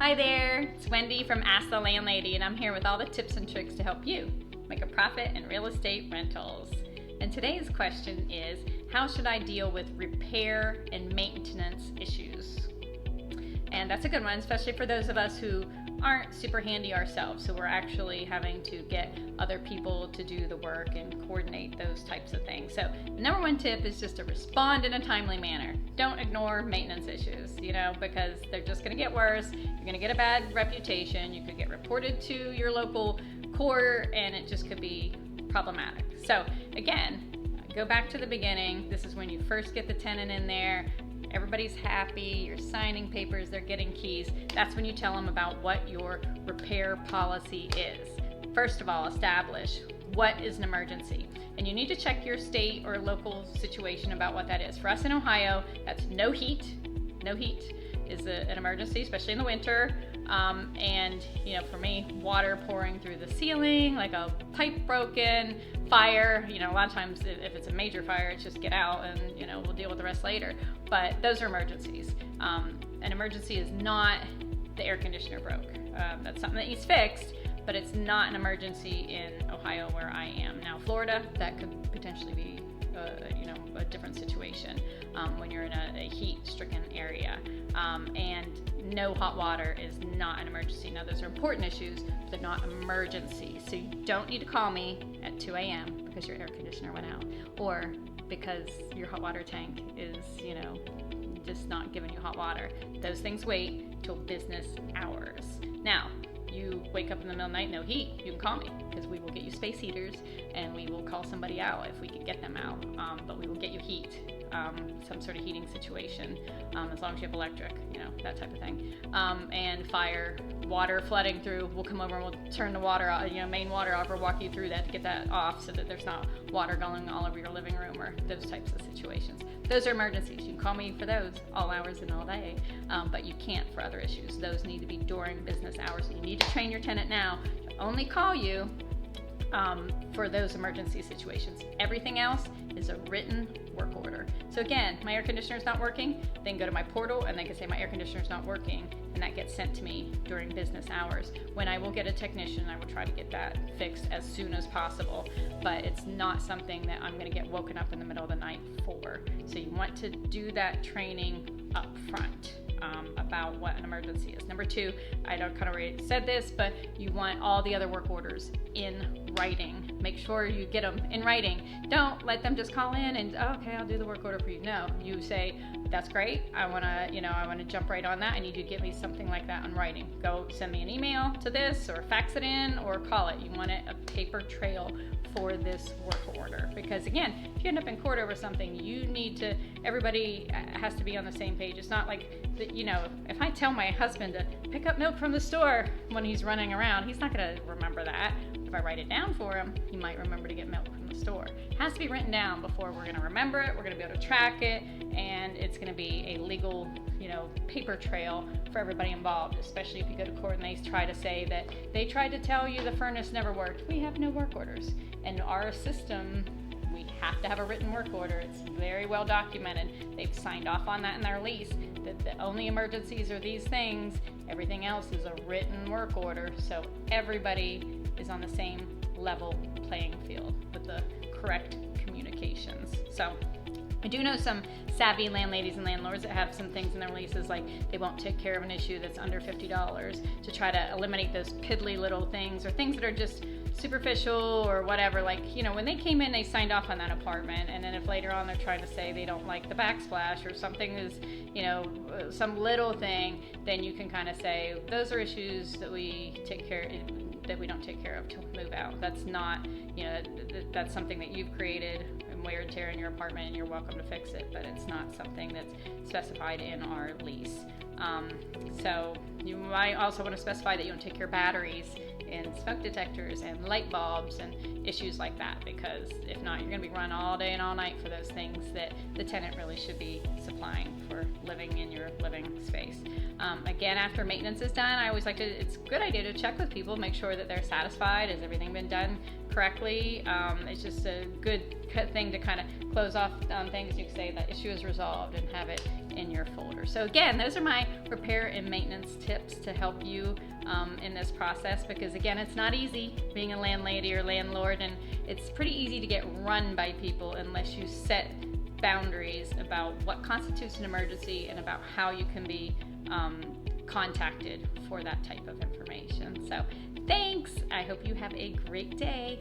Hi there, it's Wendy from Ask the Landlady, and I'm here with all the tips and tricks to help you make a profit in real estate rentals. And today's question is, how should I deal with repair and maintenance issues? And that's a good one, especially for those of us who aren't super handy ourselves, so we're actually having to get other people to do the work and coordinate those types of things. So the number one tip is just to respond in a timely manner. Don't ignore maintenance issues, because they're just going to get worse. You're going to get a bad reputation. You could get reported to your local court, and it just could be problematic. So again, go back to the beginning. This is when you first get the tenant in there. Everybody's happy, you're signing papers, they're getting keys. That's when you tell them about what your repair policy is. First of all, establish what is an emergency. And you need to check your state or local situation about what that is. For us in Ohio, that's no heat. No heat is an emergency, especially in the winter. And for me, water pouring through the ceiling, like a pipe broken, fire, a lot of times if it's a major fire, it's just get out and, we'll deal with the rest later. But those are emergencies. An emergency is not the air conditioner broke. That's something that needs fixed, but it's not an emergency in Ohio where I am. Now, Florida, that could potentially be a different situation when you're in a heat-stricken area. And no hot water is not an emergency. Now, those are important issues, but they're not emergencies. So you don't need to call me at 2 a.m. because your air conditioner went out, or because your hot water tank is, just not giving you hot water. Those things wait till business hours. Now, you wake up in the middle of the night, no heat, you can call me because we will get you space heaters and we will call somebody out if we can get them out. But we will get you heat, some sort of heating situation, as long as you have electric, that type of thing. And fire, water flooding through, we'll come over and we'll turn the water off, main water off, or walk you through that to get that off so that there's not water going all over your living room or those types of situations. Those are emergencies. You can call me for those all hours and all day, but you can't for other issues. Those need to be during business hours. So you need to train your tenant now to only call you for those emergency situations. Everything else is a written work order. So again, my air conditioner is not working, then go to my portal and they can say my air conditioner is not working, and that gets sent to me during business hours. When I will get a technician, I will try to get that fixed as soon as possible, but it's not something that I'm going to get woken up in the middle of the night for. So you want to do that training up front. About what an emergency is. Number two, I kind of already said this, but you want all the other work orders in writing. Make sure you get them in writing. Don't let them just call in and, okay, I'll do the work order for you. No, you say, that's great. I want to jump right on that. I need you to give me something like that in writing. Go send me an email to this, or fax it in, or call it. You want a paper trail for this work order, because again, if you end up in court over something, everybody has to be on the same page. It's not like if I tell my husband to pick up milk from the store when he's running around, he's not going to remember that. If I write it down for him, he might remember to get milk from the store. It has to be written down before we're going to remember it, we're going to be able to track it, and it's going to be a legal paper trail for everybody involved, especially if you go to court and they try to say that they tried to tell you the furnace never worked. We have no work orders. And our system, we have to have a written work order. It's very well documented. They've signed off on that in their lease, that the only emergencies are these things. Everything else is a written work order, so everybody is on the same level playing field with the correct communications. So I do know some savvy landladies and landlords that have some things in their leases, like they won't take care of an issue that's under $50 to try to eliminate those piddly little things, or things that are just superficial or whatever. Like, when they came in, they signed off on that apartment, and then if later on they're trying to say they don't like the backsplash or something is, some little thing, then you can kind of say those are issues that we don't take care of till move out. That's not, that's something that you've created and wear and tear in your apartment, and you're welcome to fix it, but it's not something that's specified in our lease. So you might also want to specify that you don't take care of batteries and smoke detectors and light bulbs and issues like that, because if not, you're going to be run all day and all night for those things that the tenant really should be supplying for living in your living space. Again, after maintenance is done, I always it's a good idea to check with people, make sure that they're satisfied. Has everything been done correctly. It's just a good thing to kind of close off things. You can say that issue is resolved and have it in your folder. So again, those are my repair and maintenance tips to help you in this process, because again, it's not easy being a landlady or landlord, and it's pretty easy to get run by people unless you set boundaries about what constitutes an emergency and about how you can be contacted for that type of information. So thanks. I hope you have a great day.